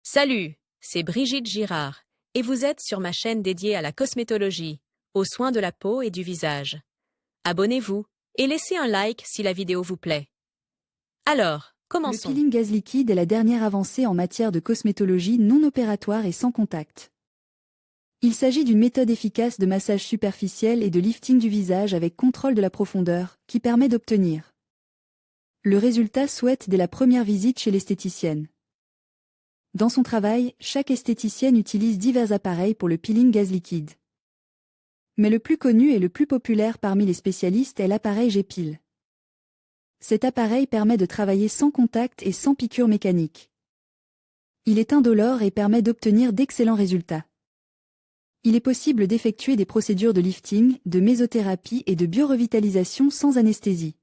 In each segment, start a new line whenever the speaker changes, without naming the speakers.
Salut, c'est Brigitte Girard, et vous êtes sur ma chaîne dédiée à la cosmétologie, aux soins de la peau et du visage. Abonnez-vous et laissez un like si la vidéo vous plaît. Alors,
Le
commençons.
peeling gaz liquide est la dernière avancée en matière de cosmétologie non opératoire et sans contact. Il s'agit d'une méthode efficace de massage superficiel et de lifting du visage avec contrôle de la profondeur, qui permet d'obtenir le résultat souhaité dès la première visite chez l'esthéticienne. Dans son travail, chaque esthéticienne utilise divers appareils pour le peeling gaz liquide. Mais le plus connu et le plus populaire parmi les spécialistes est l'appareil G-Peel. Cet appareil permet de travailler sans contact et sans piqûre mécanique. Il est indolore et permet d'obtenir d'excellents résultats. Il est possible d'effectuer des procédures de lifting, de mésothérapie et de biorevitalisation sans anesthésie.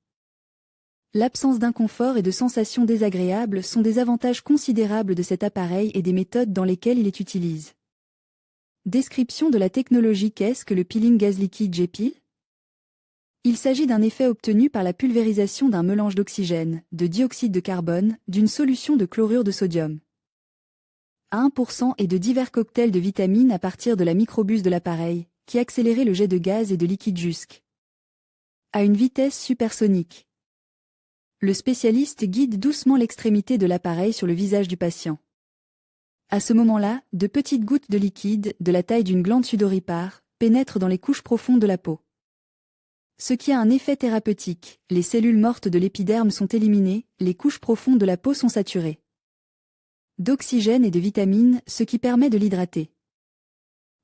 L'absence d'inconfort et de sensations désagréables sont des avantages considérables de cet appareil et des méthodes dans lesquelles il est utilisé. Description de la technologie. Qu'est-ce que le peeling gaz liquide G-Peel ? Il s'agit d'un effet obtenu par la pulvérisation d'un mélange d'oxygène, de dioxyde de carbone, d'une solution de chlorure de sodium à 1% et de divers cocktails de vitamines à partir de la microbuse de l'appareil, qui accélérait le jet de gaz et de liquide jusqu'à une vitesse supersonique. Le spécialiste guide doucement l'extrémité de l'appareil sur le visage du patient. À ce moment-là, de petites gouttes de liquide, de la taille d'une glande sudoripare, pénètrent dans les couches profondes de la peau. Ce qui a un effet thérapeutique, les cellules mortes de l'épiderme sont éliminées, les couches profondes de la peau sont saturées d'oxygène et de vitamines, ce qui permet de l'hydrater.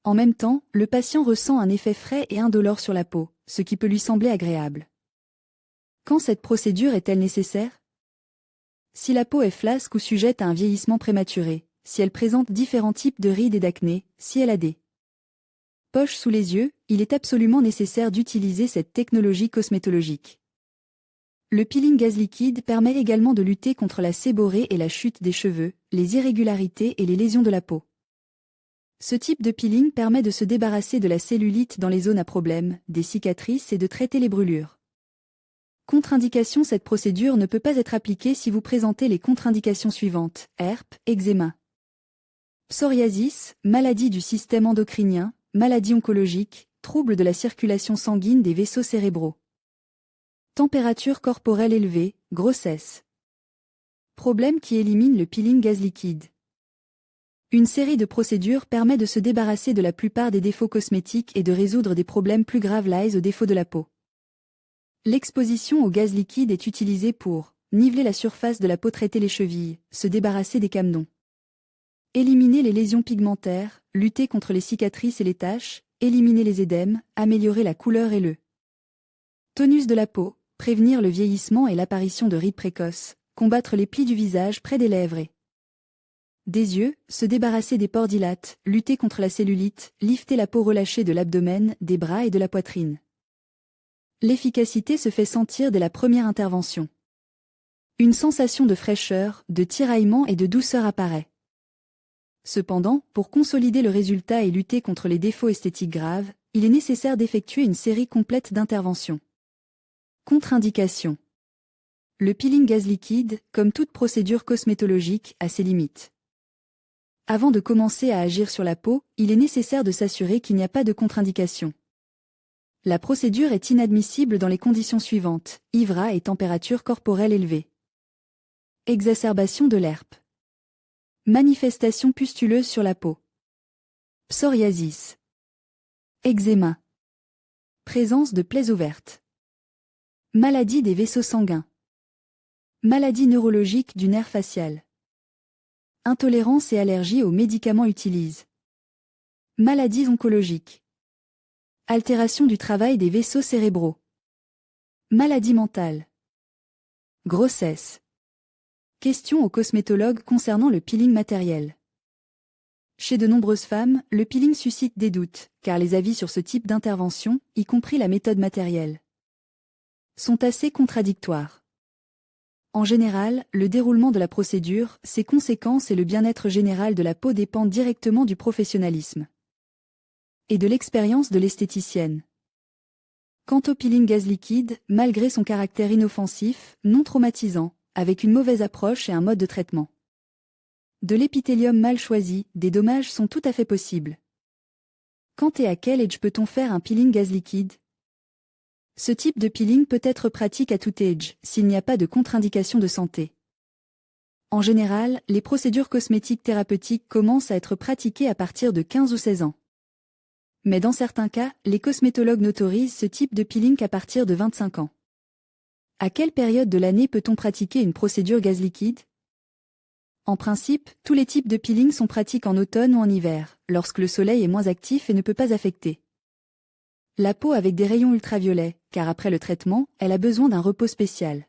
En même temps, le patient ressent un effet frais et indolore sur la peau, ce qui peut lui sembler agréable. Quand cette procédure est-elle nécessaire ? Si la peau est flasque ou sujette à un vieillissement prématuré, si elle présente différents types de rides et d'acné, si elle a des poches sous les yeux, il est absolument nécessaire d'utiliser cette technologie cosmétologique. Le peeling gaz liquide permet également de lutter contre la séborrhée et la chute des cheveux, les irrégularités et les lésions de la peau. Ce type de peeling permet de se débarrasser de la cellulite dans les zones à problème, des cicatrices et de traiter les brûlures. Contre-indication. Cette procédure ne peut pas être appliquée si vous présentez les contre-indications suivantes: herpes, eczéma, psoriasis, maladie du système endocrinien, maladie oncologique, troubles de la circulation sanguine des vaisseaux cérébraux, température corporelle élevée, grossesse. Problème qui élimine le peeling gaz liquide. Une série de procédures permet de se débarrasser de la plupart des défauts cosmétiques et de résoudre des problèmes plus graves liés aux défauts de la peau. L'exposition au gaz liquide est utilisée pour niveler la surface de la peau, traiter les chevilles, se débarrasser des camélions, éliminer les lésions pigmentaires, lutter contre les cicatrices et les taches, éliminer les édèmes, améliorer la couleur et le tonus de la peau, prévenir le vieillissement et l'apparition de rides précoces, combattre les plis du visage près des lèvres et des yeux, se débarrasser des pores dilatés, lutter contre la cellulite, lifter la peau relâchée de l'abdomen, des bras et de la poitrine. L'efficacité se fait sentir dès la première intervention. Une sensation de fraîcheur, de tiraillement et de douceur apparaît. Cependant, pour consolider le résultat et lutter contre les défauts esthétiques graves, il est nécessaire d'effectuer une série complète d'interventions. Contre-indication. Le peeling gaz liquide, comme toute procédure cosmétologique, a ses limites. Avant de commencer à agir sur la peau, il est nécessaire de s'assurer qu'il n'y a pas de contre-indication. La procédure est inadmissible dans les conditions suivantes: IVRA et température corporelle élevée. Exacerbation de l'herpes. Manifestation pustuleuse sur la peau. Psoriasis. Eczéma. Présence de plaies ouvertes. Maladie des vaisseaux sanguins. Maladie neurologique du nerf facial. Intolérance et allergie aux médicaments utilisés. Maladies oncologiques. Altération du travail des vaisseaux cérébraux. Maladie mentale. Grossesse. Question aux cosmétologues concernant le peeling matériel. Chez de nombreuses femmes, le peeling suscite des doutes, car les avis sur ce type d'intervention, y compris la méthode matérielle, sont assez contradictoires. En général, le déroulement de la procédure, ses conséquences et le bien-être général de la peau dépendent directement du professionnalisme et de l'expérience de l'esthéticienne. Quant au peeling gaz liquide, malgré son caractère inoffensif, non traumatisant, avec une mauvaise approche et un mode de traitement De l'épithélium mal choisi, des dommages sont tout à fait possibles. Quand et à quel âge peut-on faire un peeling gaz liquide? Ce type de peeling peut être pratique à tout âge, s'il n'y a pas de contre-indication de santé. En général, les procédures cosmétiques thérapeutiques commencent à être pratiquées à partir de 15 ou 16 ans. Mais dans certains cas, les cosmétologues n'autorisent ce type de peeling qu'à partir de 25 ans. À quelle période de l'année peut-on pratiquer une procédure gaz liquide? En principe, tous les types de peeling sont pratiques en automne ou en hiver, lorsque le soleil est moins actif et ne peut pas affecter la peau avec des rayons ultraviolets, car après le traitement, elle a besoin d'un repos spécial.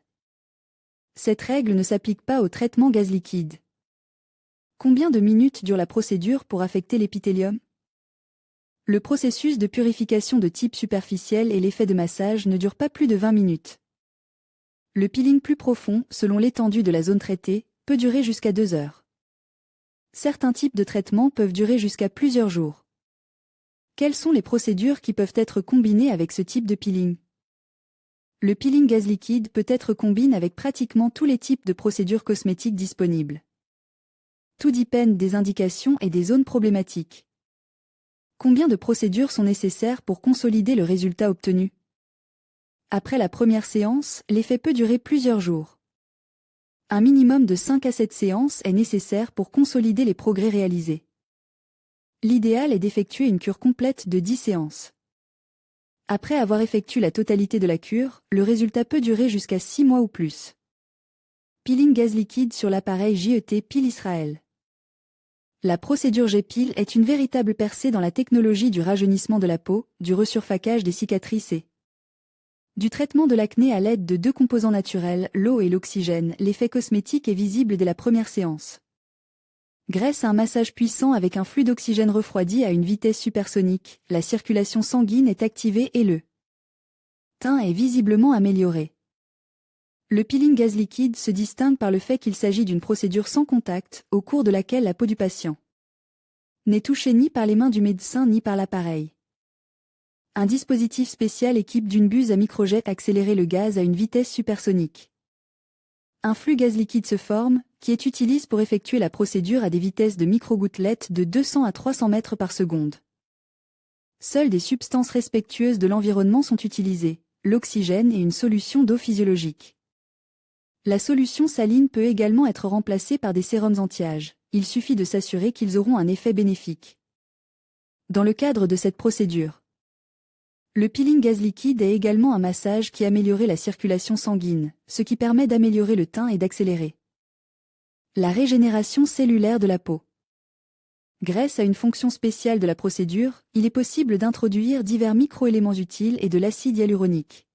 Cette règle ne s'applique pas au traitement gaz liquide. Combien de minutes dure la procédure pour affecter l'épithélium? Le processus de purification de type superficiel et l'effet de massage ne durent pas plus de 20 minutes. Le peeling plus profond, selon l'étendue de la zone traitée, peut durer jusqu'à 2 heures. Certains types de traitements peuvent durer jusqu'à plusieurs jours. Quelles sont les procédures qui peuvent être combinées avec ce type de peeling? Le peeling gaz liquide peut être combiné avec pratiquement tous les types de procédures cosmétiques disponibles. Tout dépend des indications et des zones problématiques. Combien de procédures sont nécessaires pour consolider le résultat obtenu? Après la première séance, l'effet peut durer plusieurs jours. Un minimum de 5 à 7 séances est nécessaire pour consolider les progrès réalisés. L'idéal est d'effectuer une cure complète de 10 séances. Après avoir effectué la totalité de la cure, le résultat peut durer jusqu'à 6 mois ou plus. Peeling gaz liquide sur l'appareil JET Peel Israël. La procédure G-Peel est une véritable percée dans la technologie du rajeunissement de la peau, du resurfacage des cicatrices et du traitement de l'acné à l'aide de deux composants naturels, l'eau et l'oxygène. L'effet cosmétique est visible dès la première séance. Grâce à un massage puissant avec un flux d'oxygène refroidi à une vitesse supersonique, la circulation sanguine est activée et le teint est visiblement amélioré. Le peeling gaz liquide se distingue par le fait qu'il s'agit d'une procédure sans contact, au cours de laquelle la peau du patient n'est touchée ni par les mains du médecin ni par l'appareil. Un dispositif spécial équipe d'une buse à microjet accélérer le gaz à une vitesse supersonique. Un flux gaz liquide se forme, qui est utilisé pour effectuer la procédure à des vitesses de microgouttelettes de 200 à 300 mètres par seconde. Seules des substances respectueuses de l'environnement sont utilisées, l'oxygène et une solution d'eau physiologique. La solution saline peut également être remplacée par des sérums anti-âge. Il suffit de s'assurer qu'ils auront un effet bénéfique. Dans le cadre de cette procédure, le peeling gaz liquide est également un massage qui améliore la circulation sanguine, ce qui permet d'améliorer le teint et d'accélérer la régénération cellulaire de la peau. Grâce à une fonction spéciale de la procédure, il est possible d'introduire divers microéléments utiles et de l'acide hyaluronique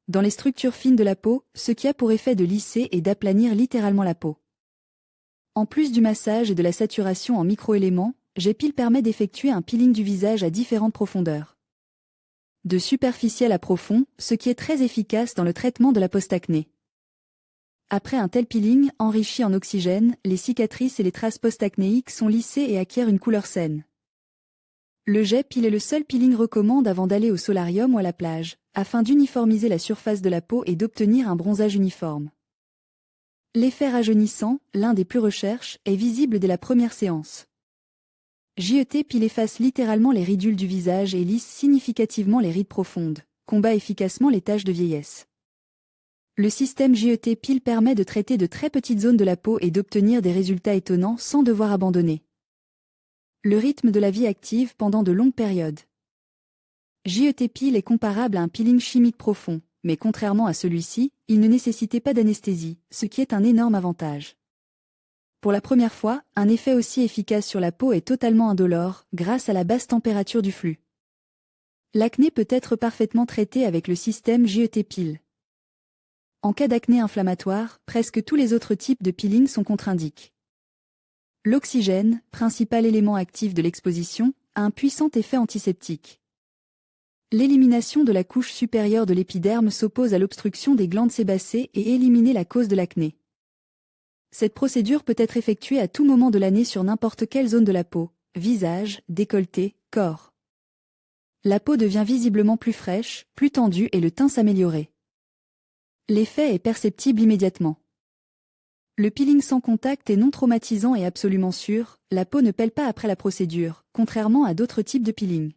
dans les structures fines de la peau, ce qui a pour effet de lisser et d'aplanir littéralement la peau. En plus du massage et de la saturation en microéléments, G-Peel permet d'effectuer un peeling du visage à différentes profondeurs. De superficiel à profond, ce qui est très efficace dans le traitement de la post-acné. Après un tel peeling, enrichi en oxygène, les cicatrices et les traces post-acnéiques sont lissées et acquièrent une couleur saine. Le G-Peel est le seul peeling recommande avant d'aller au solarium ou à la plage, afin d'uniformiser la surface de la peau et d'obtenir un bronzage uniforme. L'effet rajeunissant, l'un des plus recherchés, est visible dès la première séance. JET Peel efface littéralement les ridules du visage et lisse significativement les rides profondes, combat efficacement les taches de vieillesse. Le système JET Peel permet de traiter de très petites zones de la peau et d'obtenir des résultats étonnants sans devoir abandonner le rythme de la vie active pendant de longues périodes. JET Peel est comparable à un peeling chimique profond, mais contrairement à celui-ci, il ne nécessitait pas d'anesthésie, ce qui est un énorme avantage. Pour la première fois, un effet aussi efficace sur la peau est totalement indolore, grâce à la basse température du flux. L'acné peut être parfaitement traité avec le système JET Peel. En cas d'acné inflammatoire, presque tous les autres types de peeling sont contre-indiqués. L'oxygène, principal élément actif de l'exposition, a un puissant effet antiseptique. L'élimination de la couche supérieure de l'épiderme s'oppose à l'obstruction des glandes sébacées et éliminer la cause de l'acné. Cette procédure peut être effectuée à tout moment de l'année sur n'importe quelle zone de la peau, visage, décolleté, corps. La peau devient visiblement plus fraîche, plus tendue et le teint s'améliorer. L'effet est perceptible immédiatement. Le peeling sans contact est non traumatisant et absolument sûr, la peau ne pèle pas après la procédure, contrairement à d'autres types de peeling.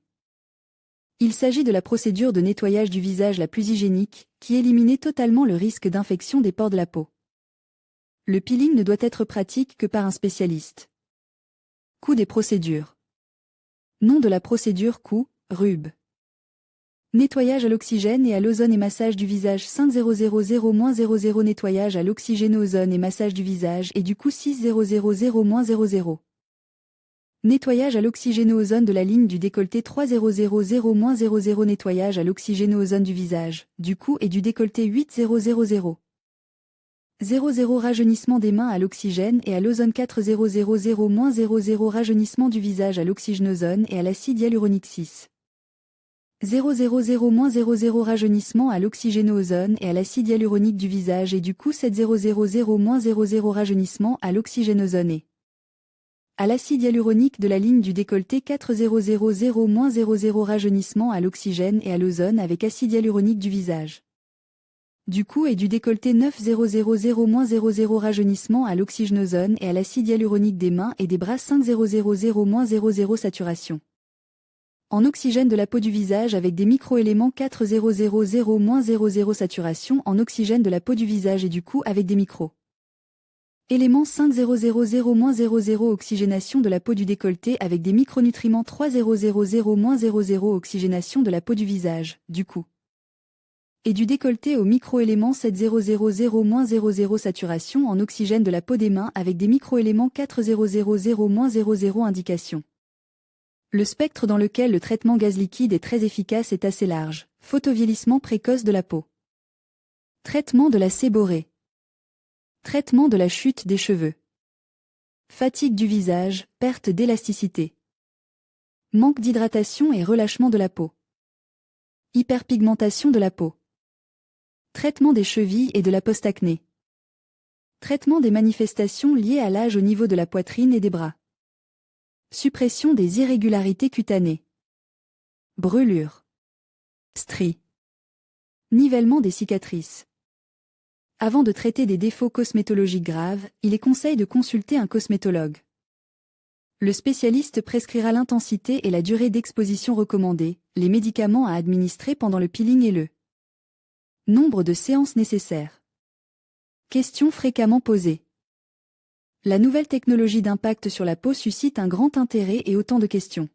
Il s'agit de la procédure de nettoyage du visage la plus hygiénique, qui élimine totalement le risque d'infection des pores de la peau. Le peeling ne doit être pratique que par un spécialiste. Coût des procédures. Nom de la procédure coût, RUB. Nettoyage à l'oxygène et à l'ozone et massage du visage 5000-00 nettoyage à l'oxygène ozone et massage du visage et du coût 6000-00 nettoyage à l'oxygène ozone de la ligne du décolleté 3000-00 nettoyage à l'oxygène ozone du visage, du cou et du décolleté 8000 00 rajeunissement des mains à l'oxygène et à l'ozone 4000-00 rajeunissement du visage à l'oxygène ozone et à l'acide hyaluronique 6 000-00 rajeunissement à l'oxygène ozone et à l'acide hyaluronique du visage et du cou 7000-00 rajeunissement à l'oxygène ozone et à l'acide hyaluronique de la ligne du décolleté 4000-00 rajeunissement à l'oxygène et à l'ozone avec acide hyaluronique du visage. Du cou et du décolleté 9000-00 rajeunissement à l'oxygène ozone et à l'acide hyaluronique des mains et des bras 5000-00 saturation. En oxygène de la peau du visage avec des microéléments 4000-00 saturation en oxygène de la peau du visage et du cou avec des micro. Élément 5000-00 oxygénation de la peau du décolleté avec des micronutriments 3000-00 oxygénation de la peau du visage, du cou. Et du décolleté au microélément 7000-00 saturation en oxygène de la peau des mains avec des microéléments 4000-00 indication. Le spectre dans lequel le traitement gaz liquide est très efficace est assez large. Photovieillissement précoce de la peau. Traitement de la séborrhée. Traitement de la chute des cheveux. Fatigue du visage, perte d'élasticité. Manque d'hydratation et relâchement de la peau. Hyperpigmentation de la peau. Traitement des chevilles et de la post-acné. Traitement des manifestations liées à l'âge au niveau de la poitrine et des bras. Suppression des irrégularités cutanées. Brûlures. Stries. Nivellement des cicatrices. Avant de traiter des défauts cosmétologiques graves, il est conseil de consulter un cosmétologue. Le spécialiste prescrira l'intensité et la durée d'exposition recommandée, les médicaments à administrer pendant le peeling et le nombre de séances nécessaires. Questions fréquemment posées. La nouvelle technologie d'impact sur la peau suscite un grand intérêt et autant de questions.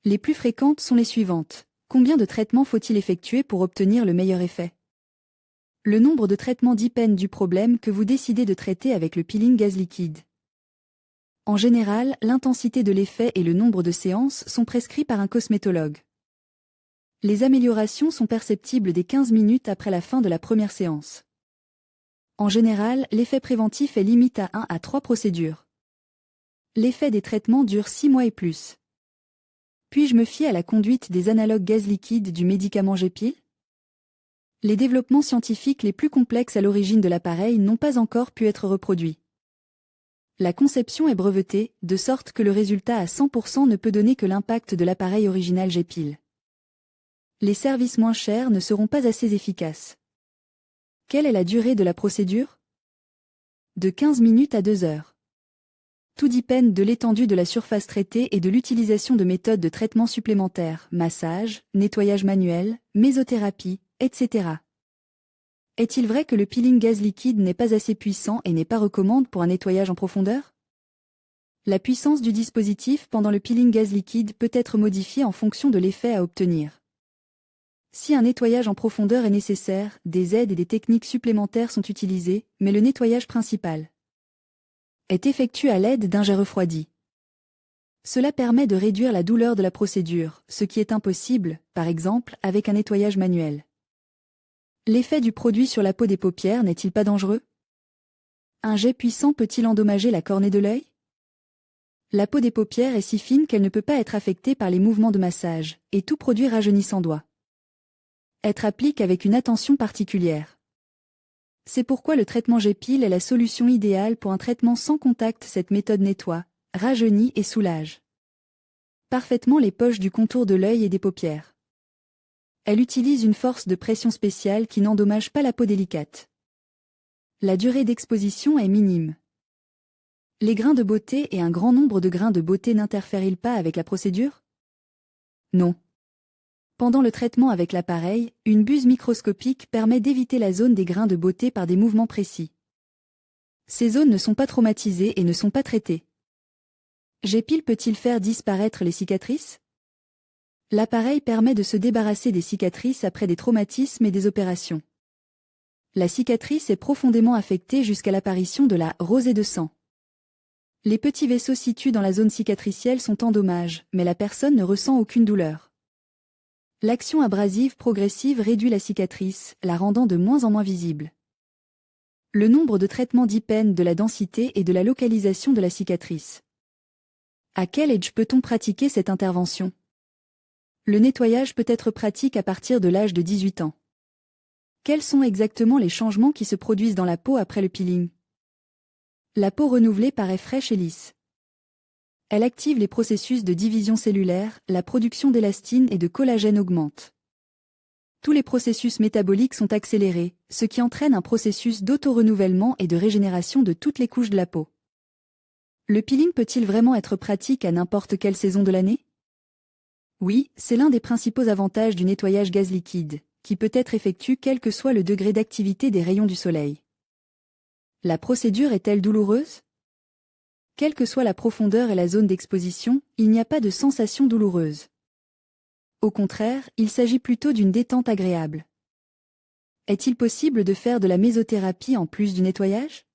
Les plus fréquentes sont les suivantes. Combien de traitements faut-il effectuer pour obtenir le meilleur effet? Le nombre de traitements dépend du problème que vous décidez de traiter avec le peeling gaz liquide. En général, l'intensité de l'effet et le nombre de séances sont prescrits par un cosmétologue. Les améliorations sont perceptibles dès 15 minutes après la fin de la première séance. En général, l'effet préventif est limité à 1 à 3 procédures. L'effet des traitements dure 6 mois et plus. Puis-je me fier à la conduite des analogues gaz liquide du médicament Gepil? Les développements scientifiques les plus complexes à l'origine de l'appareil n'ont pas encore pu être reproduits. La conception est brevetée, de sorte que le résultat à 100% ne peut donner que l'impact de l'appareil original Gepil. Les services moins chers ne seront pas assez efficaces. Quelle est la durée de la procédure? De 15 minutes à 2 heures. Tout dépend de l'étendue de la surface traitée et de l'utilisation de méthodes de traitement supplémentaires, massage, nettoyage manuel, mésothérapie, etc. Est-il vrai que le peeling gaz liquide n'est pas assez puissant et n'est pas recommandé pour un nettoyage en profondeur? La puissance du dispositif pendant le peeling gaz liquide peut être modifiée en fonction de l'effet à obtenir. Si un nettoyage en profondeur est nécessaire, des aides et des techniques supplémentaires sont utilisées, mais le nettoyage principal est effectué à l'aide d'un jet refroidi. Cela permet de réduire la douleur de la procédure, ce qui est impossible, par exemple, avec un nettoyage manuel. L'effet du produit sur la peau des paupières n'est-il pas dangereux? Un jet puissant peut-il endommager la cornée de l'œil? La peau des paupières est si fine qu'elle ne peut pas être affectée par les mouvements de massage, et tout produit rajeunissant doit être appliqué avec une attention particulière. C'est pourquoi le traitement Gepil est la solution idéale pour un traitement sans contact. Cette méthode nettoie, rajeunit et soulage parfaitement les poches du contour de l'œil et des paupières. Elle utilise une force de pression spéciale qui n'endommage pas la peau délicate. La durée d'exposition est minime. Les grains de beauté et un grand nombre de grains de beauté n'interfèrent-ils pas avec la procédure? Non. Pendant le traitement avec l'appareil, une buse microscopique permet d'éviter la zone des grains de beauté par des mouvements précis. Ces zones ne sont pas traumatisées et ne sont pas traitées. G-Pil peut-il faire disparaître les cicatrices? L'appareil permet de se débarrasser des cicatrices après des traumatismes et des opérations. La cicatrice est profondément affectée jusqu'à l'apparition de la rosée de sang. Les petits vaisseaux situés dans la zone cicatricielle sont en dommage, mais la personne ne ressent aucune douleur. L'action abrasive progressive réduit la cicatrice, la rendant de moins en moins visible. Le nombre de traitements dépend de la densité et de la localisation de la cicatrice. À quel âge peut-on pratiquer cette intervention? Le nettoyage peut être pratique à partir de l'âge de 18 ans. Quels sont exactement les changements qui se produisent dans la peau après le peeling? La peau renouvelée paraît fraîche et lisse. Elle active les processus de division cellulaire, la production d'élastine et de collagène augmente. Tous les processus métaboliques sont accélérés, ce qui entraîne un processus d'auto-renouvellement et de régénération de toutes les couches de la peau. Le peeling peut-il vraiment être pratique à n'importe quelle saison de l'année? Oui, c'est l'un des principaux avantages du nettoyage gaz liquide, qui peut être effectué quel que soit le degré d'activité des rayons du soleil. La procédure est-elle douloureuse? Quelle que soit la profondeur et la zone d'exposition, il n'y a pas de sensation douloureuse. Au contraire, il s'agit plutôt d'une détente agréable. Est-il possible de faire de la mésothérapie en plus du nettoyage?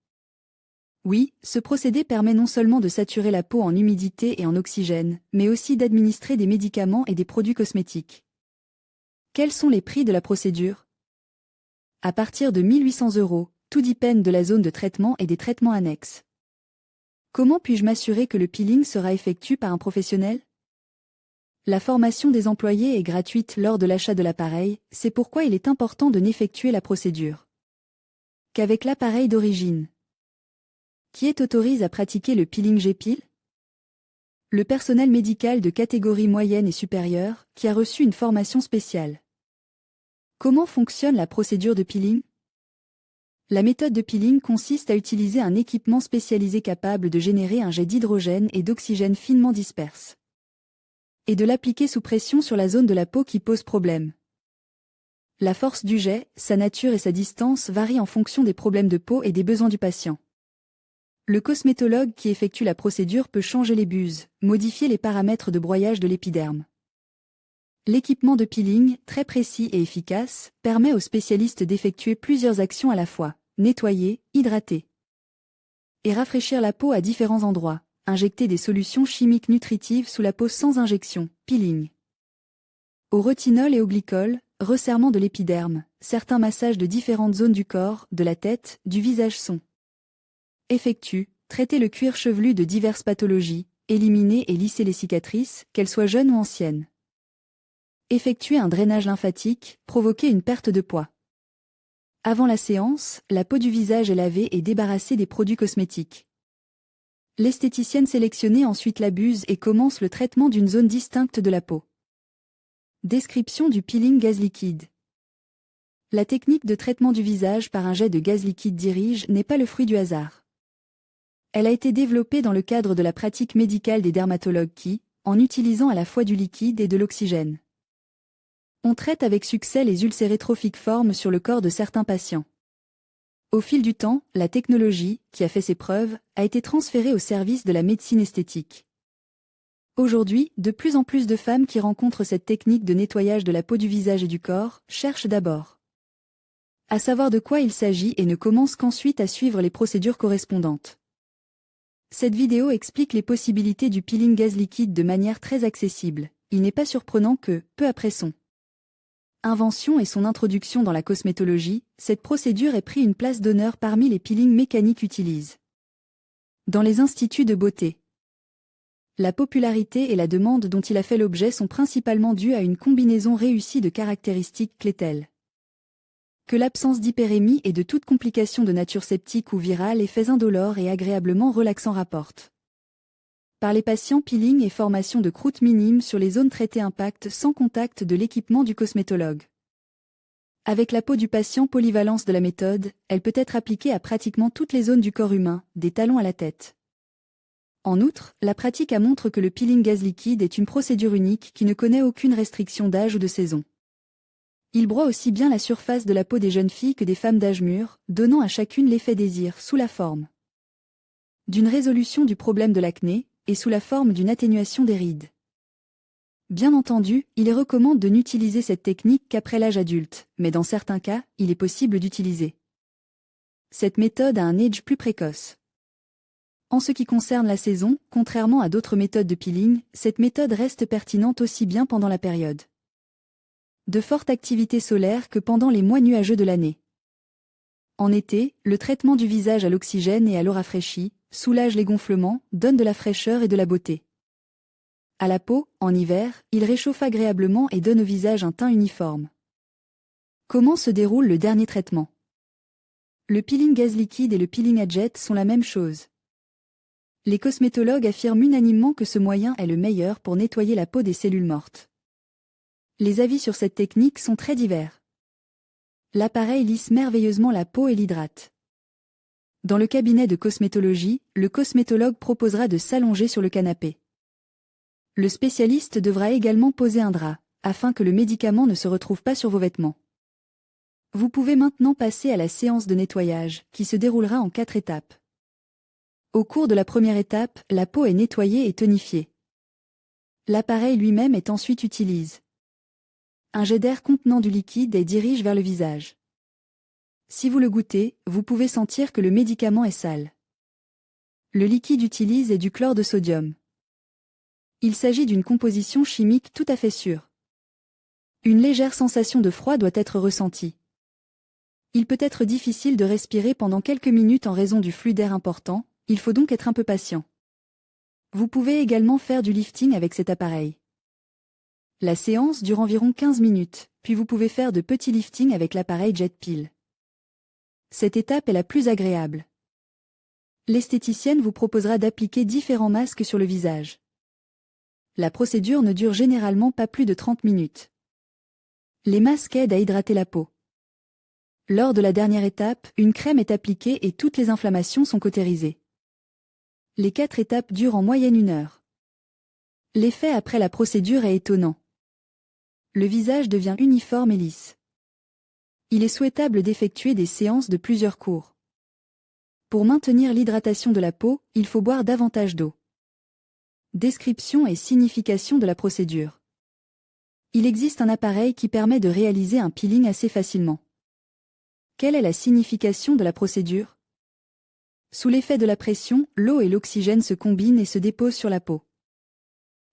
Oui, ce procédé permet non seulement de saturer la peau en humidité et en oxygène, mais aussi d'administrer des médicaments et des produits cosmétiques. Quels sont les prix de la procédure? À partir de 1 800 €, tout dépend de la zone de traitement et des traitements annexes. Comment puis-je m'assurer que le peeling sera effectué par un professionnel? La formation des employés est gratuite lors de l'achat de l'appareil, c'est pourquoi il est important de n'effectuer la procédure qu'avec l'appareil d'origine. Qui est autorisé à pratiquer le peeling G-Pil? Le personnel médical de catégorie moyenne et supérieure, qui a reçu une formation spéciale. Comment fonctionne la procédure de peeling? La méthode de peeling consiste à utiliser un équipement spécialisé capable de générer un jet d'hydrogène et d'oxygène finement disperses, et de l'appliquer sous pression sur la zone de la peau qui pose problème. La force du jet, sa nature et sa distance varient en fonction des problèmes de peau et des besoins du patient. Le cosmétologue qui effectue la procédure peut changer les buses, modifier les paramètres de broyage de l'épiderme. L'équipement de peeling, très précis et efficace, permet aux spécialistes d'effectuer plusieurs actions à la fois: nettoyer, hydrater et rafraîchir la peau à différents endroits, injecter des solutions chimiques nutritives sous la peau sans injection, peeling au retinol et au glycol, resserrement de l'épiderme, certains massages de différentes zones du corps, de la tête, du visage sont effectués, traiter le cuir chevelu de diverses pathologies, éliminer et lisser les cicatrices, qu'elles soient jeunes ou anciennes. Effectuer un drainage lymphatique, provoquer une perte de poids. Avant la séance, la peau du visage est lavée et débarrassée des produits cosmétiques. L'esthéticienne sélectionne ensuite la buse et commence le traitement d'une zone distincte de la peau. Description du peeling gaz liquide. La technique de traitement du visage par un jet de gaz liquide dirige n'est pas le fruit du hasard. Elle a été développée dans le cadre de la pratique médicale des dermatologues qui, en utilisant à la fois du liquide et de l'oxygène, on traite avec succès les ulcères trophiques sur le corps de certains patients. Au fil du temps, la technologie, qui a fait ses preuves, a été transférée au service de la médecine esthétique. Aujourd'hui, de plus en plus de femmes qui rencontrent cette technique de nettoyage de la peau du visage et du corps, cherchent d'abord à savoir de quoi il s'agit et ne commencent qu'ensuite à suivre les procédures correspondantes. Cette vidéo explique les possibilités du peeling gaz liquide de manière très accessible. Il n'est pas surprenant que, peu après son invention et son introduction dans la cosmétologie, cette procédure ait pris une place d'honneur parmi les peelings mécaniques utilisés dans les instituts de beauté. La popularité et la demande dont il a fait l'objet sont principalement dues à une combinaison réussie de caractéristiques clés telles que l'absence d'hyperémie et de toute complication de nature septique ou virale, effets indolores et agréablement relaxants rapportent. Par les patients, peeling et formation de croûte minime sur les zones traitées impact sans contact de l'équipement du cosmétologue. Avec la peau du patient polyvalence de la méthode, elle peut être appliquée à pratiquement toutes les zones du corps humain, des talons à la tête. En outre, la pratique montre que le peeling gaz liquide est une procédure unique qui ne connaît aucune restriction d'âge ou de saison. Il broie aussi bien la surface de la peau des jeunes filles que des femmes d'âge mûr, donnant à chacune l'effet désir sous la forme d'une résolution du problème de l'acné et sous la forme d'une atténuation des rides. Bien entendu, il est recommandé de n'utiliser cette technique qu'après l'âge adulte, mais dans certains cas, il est possible d'utiliser cette méthode à un âge plus précoce. En ce qui concerne la saison, contrairement à d'autres méthodes de peeling, cette méthode reste pertinente aussi bien pendant la période de forte activité solaire que pendant les mois nuageux de l'année. En été, le traitement du visage à l'oxygène et à l'eau rafraîchie soulage les gonflements, donne de la fraîcheur et de la beauté. À la peau, en hiver, il réchauffe agréablement et donne au visage un teint uniforme. Comment se déroule le dernier traitement? Le peeling gaz liquide et le peeling à jet sont la même chose. Les cosmétologues affirment unanimement que ce moyen est le meilleur pour nettoyer la peau des cellules mortes. Les avis sur cette technique sont très divers. L'appareil lisse merveilleusement la peau et l'hydrate. Dans le cabinet de cosmétologie, le cosmétologue proposera de s'allonger sur le canapé. Le spécialiste devra également poser un drap, afin que le médicament ne se retrouve pas sur vos vêtements. Vous pouvez maintenant passer à la séance de nettoyage, qui se déroulera en 4 étapes. Au cours de la première étape, la peau est nettoyée et tonifiée. L'appareil lui-même est ensuite utilisé. Un jet d'air contenant du liquide est dirige vers le visage. Si vous le goûtez, vous pouvez sentir que le médicament est sale. Le liquide utilisé est du chlore de sodium. Il s'agit d'une composition chimique tout à fait sûre. Une légère sensation de froid doit être ressentie. Il peut être difficile de respirer pendant quelques minutes en raison du flux d'air important, il faut donc être un peu patient. Vous pouvez également faire du lifting avec cet appareil. La séance dure environ 15 minutes, puis vous pouvez faire de petits liftings avec l'appareil Jet Peel. Cette étape est la plus agréable. L'esthéticienne vous proposera d'appliquer différents masques sur le visage. La procédure ne dure généralement pas plus de 30 minutes. Les masques aident à hydrater la peau. Lors de la dernière étape, une crème est appliquée et toutes les inflammations sont cautérisées. Les 4 étapes durent en moyenne 1 heure. L'effet après la procédure est étonnant. Le visage devient uniforme et lisse. Il est souhaitable d'effectuer des séances de plusieurs cours. Pour maintenir l'hydratation de la peau, il faut boire davantage d'eau. Description et signification de la procédure. Il existe un appareil qui permet de réaliser un peeling assez facilement. Quelle est la signification de la procédure? Sous l'effet de la pression, l'eau et l'oxygène se combinent et se déposent sur la peau.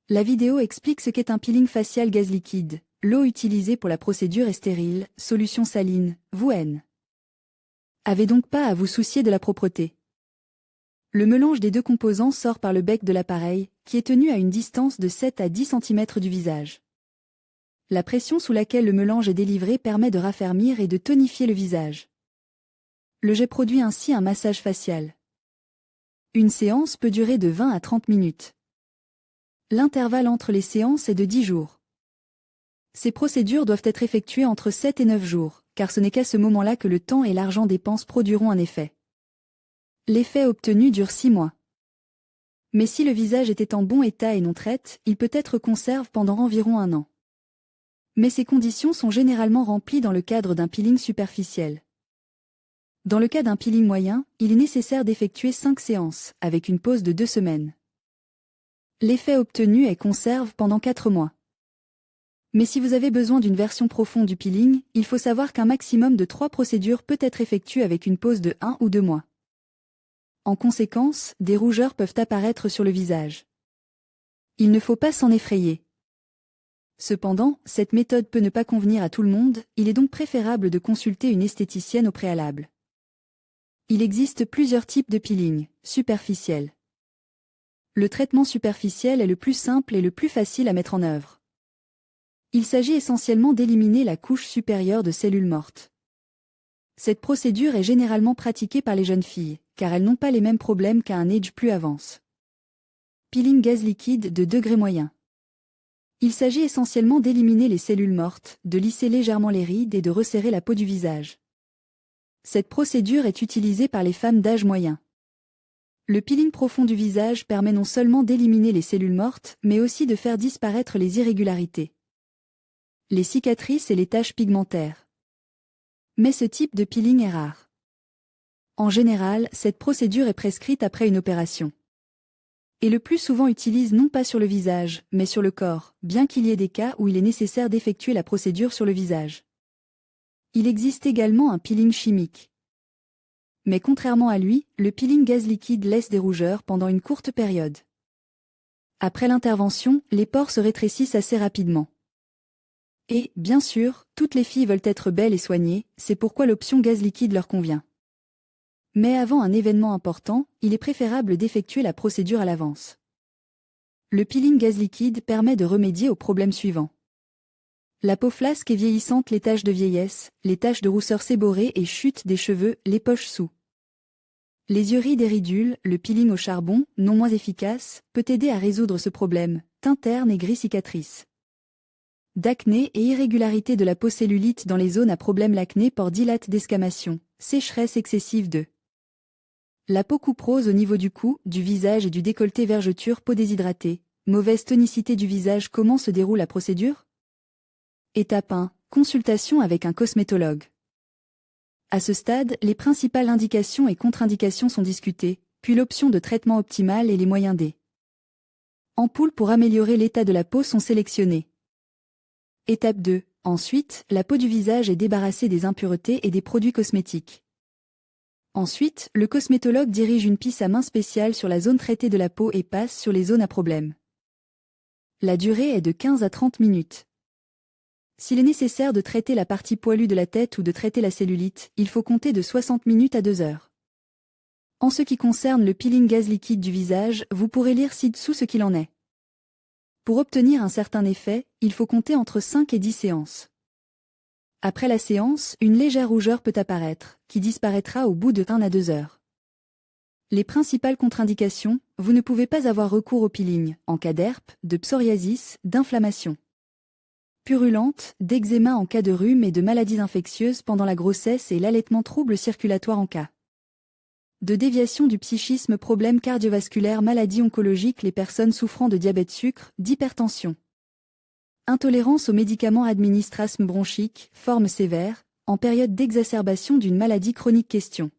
La vidéo explique ce qu'est un peeling facial gaz liquide. L'eau utilisée pour la procédure est stérile, solution saline, VON. Avez donc pas à vous soucier de la propreté. Le mélange des deux composants sort par le bec de l'appareil, qui est tenu à une distance de 7 à 10 cm du visage. La pression sous laquelle le mélange est délivré permet de raffermir et de tonifier le visage. Le jet produit ainsi un massage facial. Une séance peut durer de 20 à 30 minutes. L'intervalle entre les séances est de 10 jours. Ces procédures doivent être effectuées entre 7 et 9 jours, car ce n'est qu'à ce moment-là que le temps et l'argent dépensés produiront un effet. L'effet obtenu dure 6 mois. Mais si le visage était en bon état et non traite, il peut être conservé pendant environ 1 an. Mais ces conditions sont généralement remplies dans le cadre d'un peeling superficiel. Dans le cas d'un peeling moyen, il est nécessaire d'effectuer 5 séances, avec une pause de 2 semaines. L'effet obtenu est conservé pendant 4 mois. Mais si vous avez besoin d'une version profonde du peeling, il faut savoir qu'un maximum de 3 procédures peut être effectué avec une pause de 1 ou 2 mois. En conséquence, des rougeurs peuvent apparaître sur le visage. Il ne faut pas s'en effrayer. Cependant, cette méthode peut ne pas convenir à tout le monde, il est donc préférable de consulter une esthéticienne au préalable. Il existe plusieurs types de peeling, superficiels. Le traitement superficiel est le plus simple et le plus facile à mettre en œuvre. Il s'agit essentiellement d'éliminer la couche supérieure de cellules mortes. Cette procédure est généralement pratiquée par les jeunes filles, car elles n'ont pas les mêmes problèmes qu'à un âge plus avance. Peeling gaz liquide de degré moyen. Il s'agit essentiellement d'éliminer les cellules mortes, de lisser légèrement les rides et de resserrer la peau du visage. Cette procédure est utilisée par les femmes d'âge moyen. Le peeling profond du visage permet non seulement d'éliminer les cellules mortes, mais aussi de faire disparaître les irrégularités, les cicatrices et les taches pigmentaires. Mais ce type de peeling est rare. En général, cette procédure est prescrite après une opération. Et le plus souvent utilise non pas sur le visage, mais sur le corps, bien qu'il y ait des cas où il est nécessaire d'effectuer la procédure sur le visage. Il existe également un peeling chimique. Mais contrairement à lui, le peeling gaz liquide laisse des rougeurs pendant une courte période. Après l'intervention, les pores se rétrécissent assez rapidement. Et, bien sûr, toutes les filles veulent être belles et soignées, c'est pourquoi l'option gaz liquide leur convient. Mais avant un événement important, il est préférable d'effectuer la procédure à l'avance. Le peeling gaz liquide permet de remédier aux problèmes suivants. La peau flasque et vieillissante, les taches de vieillesse, les taches de rousseur séborrhée et chute des cheveux, les poches sous les yeux rides et ridules, le peeling au charbon, non moins efficace, peut aider à résoudre ce problème, teint terne et gris cicatrices. D'acné et irrégularité de la peau, cellulite dans les zones à problème, l'acné, pores dilates, desquamation, sécheresse excessive de la peau, couperose au niveau du cou, du visage et du décolleté, vergeture, peau déshydratée, mauvaise tonicité du visage. Comment se déroule la procédure? Étape 1. Consultation avec un cosmétologue. À ce stade, les principales indications et contre-indications sont discutées, puis l'option de traitement optimal et les moyens des ampoules pour améliorer l'état de la peau sont sélectionnés. Étape 2. Ensuite, la peau du visage est débarrassée des impuretés et des produits cosmétiques. Ensuite, le cosmétologue dirige une pince à main spéciale sur la zone traitée de la peau et passe sur les zones à problème. La durée est de 15 à 30 minutes. S'il est nécessaire de traiter la partie poilue de la tête ou de traiter la cellulite, il faut compter de 60 minutes à 2 heures. En ce qui concerne le peeling gaz liquide du visage, vous pourrez lire ci-dessous ce qu'il en est. Pour obtenir un certain effet, il faut compter entre 5 et 10 séances. Après la séance, une légère rougeur peut apparaître, qui disparaîtra au bout de 1 à 2 heures. Les principales contre-indications, vous ne pouvez pas avoir recours au peeling en cas d'herpes, de psoriasis, d'inflammation purulente, d'eczéma en cas de rhume et de maladies infectieuses pendant la grossesse et l'allaitement, troubles circulatoires en cas de déviation du psychisme, problèmes cardiovasculaires, maladies oncologiques, les personnes souffrant de diabète, sucre, d'hypertension, intolérance aux médicaments, asthme bronchique, forme sévère, en période d'exacerbation d'une maladie chronique. Question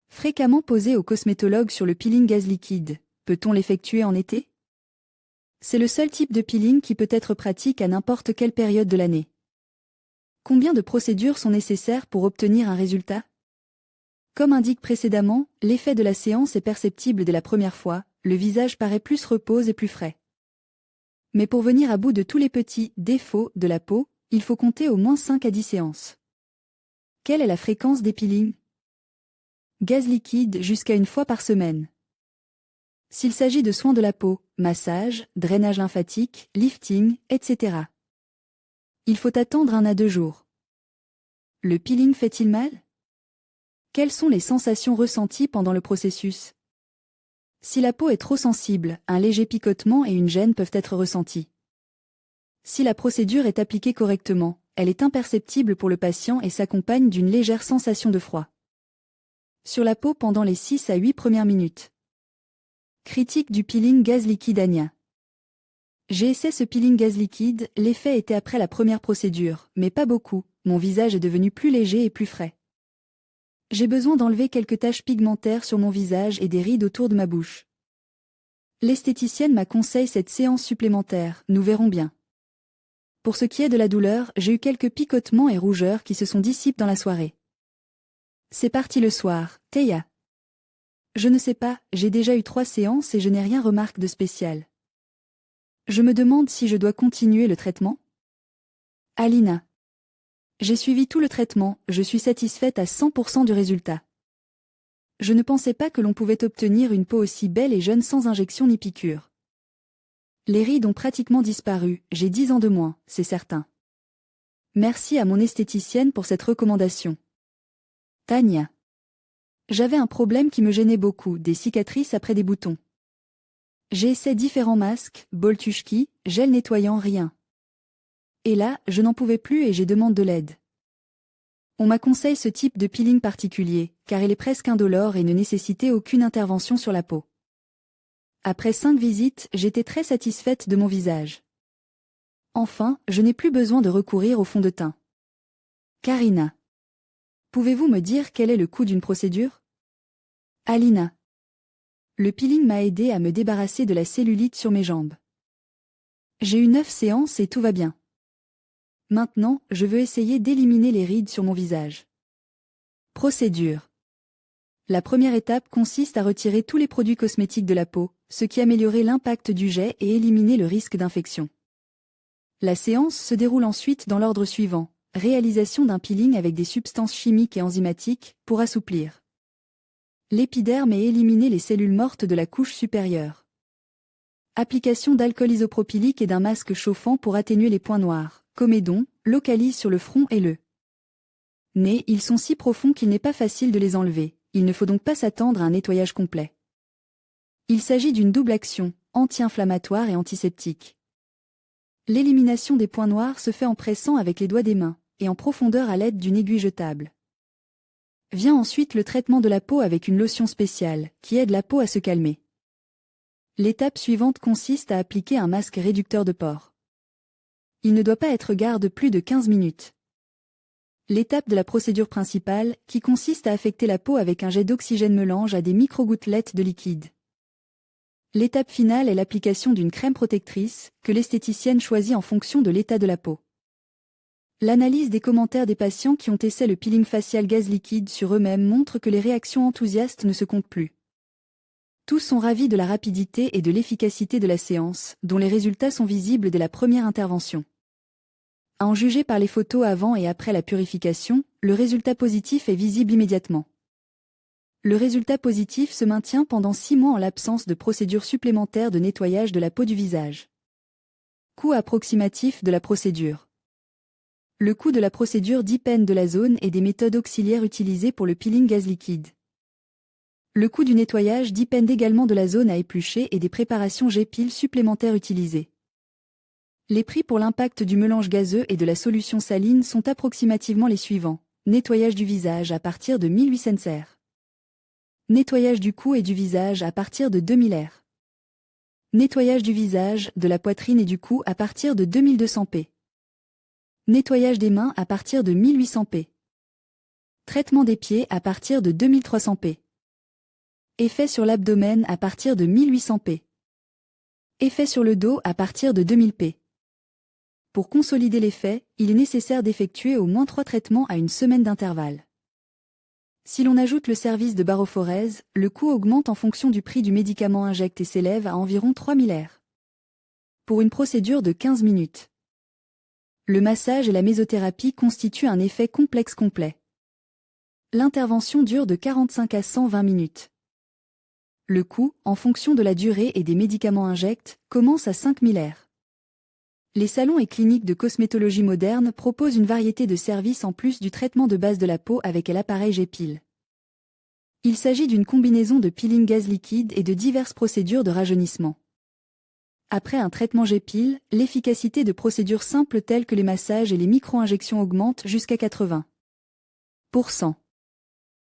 fréquemment posée au cosmétologue sur le peeling gaz liquide, peut-on l'effectuer en été? C'est le seul type de peeling qui peut être pratique à n'importe quelle période de l'année. Combien de procédures sont nécessaires pour obtenir un résultat? Comme indiqué précédemment, l'effet de la séance est perceptible dès la première fois, le visage paraît plus repos et plus frais. Mais pour venir à bout de tous les petits défauts de la peau, il faut compter au moins 5 à 10 séances. Quelle est la fréquence des peelings? Gaz liquide jusqu'à 1 fois par semaine. S'il s'agit de soins de la peau, massage, drainage lymphatique, lifting, etc. il faut attendre 1 à 2 jours. Le peeling fait-il mal? Quelles sont les sensations ressenties pendant le processus? Si la peau est trop sensible, un léger picotement et une gêne peuvent être ressentis. Si la procédure est appliquée correctement, elle est imperceptible pour le patient et s'accompagne d'une légère sensation de froid sur la peau pendant les 6 à 8 premières minutes. Critique du peeling gaz liquide. Ania. J'ai essayé ce peeling gaz liquide, l'effet était après la première procédure, mais pas beaucoup, mon visage est devenu plus léger et plus frais. J'ai besoin d'enlever quelques taches pigmentaires sur mon visage et des rides autour de ma bouche. L'esthéticienne m'a conseillé cette séance supplémentaire, nous verrons bien. Pour ce qui est de la douleur, j'ai eu quelques picotements et rougeurs qui se sont dissipés dans la soirée. C'est parti le soir, Théa. Je ne sais pas, j'ai déjà eu 3 séances et je n'ai rien remarqué de spécial. Je me demande si je dois continuer le traitement. Alina. J'ai suivi tout le traitement, je suis satisfaite à 100% du résultat. Je ne pensais pas que l'on pouvait obtenir une peau aussi belle et jeune sans injection ni piqûre. Les rides ont pratiquement disparu, j'ai 10 ans de moins, c'est certain. Merci à mon esthéticienne pour cette recommandation. Tania. J'avais un problème qui me gênait beaucoup, des cicatrices après des boutons. J'ai essayé différents masques, Boltushki, gel nettoyant, rien. Et là, je n'en pouvais plus et j'ai demandé de l'aide. On m'a conseillé ce type de peeling particulier, car il est presque indolore et ne nécessitait aucune intervention sur la peau. Après 5 visites, j'étais très satisfaite de mon visage. Enfin, je n'ai plus besoin de recourir au fond de teint. Karina. Pouvez-vous me dire quel est le coût d'une procédure? Alina. Le peeling m'a aidé à me débarrasser de la cellulite sur mes jambes. J'ai eu 9 séances et tout va bien. Maintenant, je veux essayer d'éliminer les rides sur mon visage. Procédure. La première étape consiste à retirer tous les produits cosmétiques de la peau, ce qui améliorerait l'impact du jet et éliminer le risque d'infection. La séance se déroule ensuite dans l'ordre suivant. Réalisation d'un peeling avec des substances chimiques et enzymatiques, pour assouplir l'épiderme et éliminer les cellules mortes de la couche supérieure. Application d'alcool isopropylique et d'un masque chauffant pour atténuer les points noirs. Comédon, localise sur le front et le nez. Ils sont si profonds qu'il n'est pas facile de les enlever. Il ne faut donc pas s'attendre à un nettoyage complet. Il s'agit d'une double action, anti-inflammatoire et antiseptique. L'élimination des points noirs se fait en pressant avec les doigts des mains, et en profondeur à l'aide d'une aiguille jetable. Vient ensuite le traitement de la peau avec une lotion spéciale, qui aide la peau à se calmer. L'étape suivante consiste à appliquer un masque réducteur de pores. Il ne doit pas être garde plus de 15 minutes. L'étape de la procédure principale, qui consiste à affecter la peau avec un jet d'oxygène mélange à des micro-gouttelettes de liquide. L'étape finale est l'application d'une crème protectrice, que l'esthéticienne choisit en fonction de l'état de la peau. L'analyse des commentaires des patients qui ont essayé le peeling facial gaz liquide sur eux-mêmes montre que les réactions enthousiastes ne se comptent plus. Tous sont ravis de la rapidité et de l'efficacité de la séance, dont les résultats sont visibles dès la première intervention. À en juger par les photos avant et après la purification, le résultat positif est visible immédiatement. Le résultat positif se maintient pendant 6 mois en l'absence de procédures supplémentaires de nettoyage de la peau du visage. Coût approximatif de la procédure. Le coût de la procédure dépend de la zone et des méthodes auxiliaires utilisées pour le peeling gaz liquide. Le coût du nettoyage dépend également de la zone à éplucher et des préparations G-Peel supplémentaires utilisées. Les prix pour l'impact du mélange gazeux et de la solution saline sont approximativement les suivants. Nettoyage du visage à partir de 1800 R. Nettoyage du cou et du visage à partir de 2000 R. Nettoyage du visage, de la poitrine et du cou à partir de 2200 P. Nettoyage des mains à partir de 1800 P. Traitement des pieds à partir de 2300 P. Effet sur l'abdomen à partir de 1800 P. Effet sur le dos à partir de 2000 P. Pour consolider l'effet, il est nécessaire d'effectuer au moins 3 traitements à une semaine d'intervalle. Si l'on ajoute le service de barophorèse, le coût augmente en fonction du prix du médicament injecté et s'élève à environ 3000 R. Pour une procédure de 15 minutes. Le massage et la mésothérapie constituent un effet complexe complet. L'intervention dure de 45 à 120 minutes. Le coût, en fonction de la durée et des médicaments injectés, commence à 5000 R. Les salons et cliniques de cosmétologie moderne proposent une variété de services en plus du traitement de base de la peau avec l'appareil G-Peel. Il s'agit d'une combinaison de peeling gaz liquide et de diverses procédures de rajeunissement. Après un traitement G-Peel, l'efficacité de procédures simples telles que les massages et les micro-injections augmente jusqu'à 80%.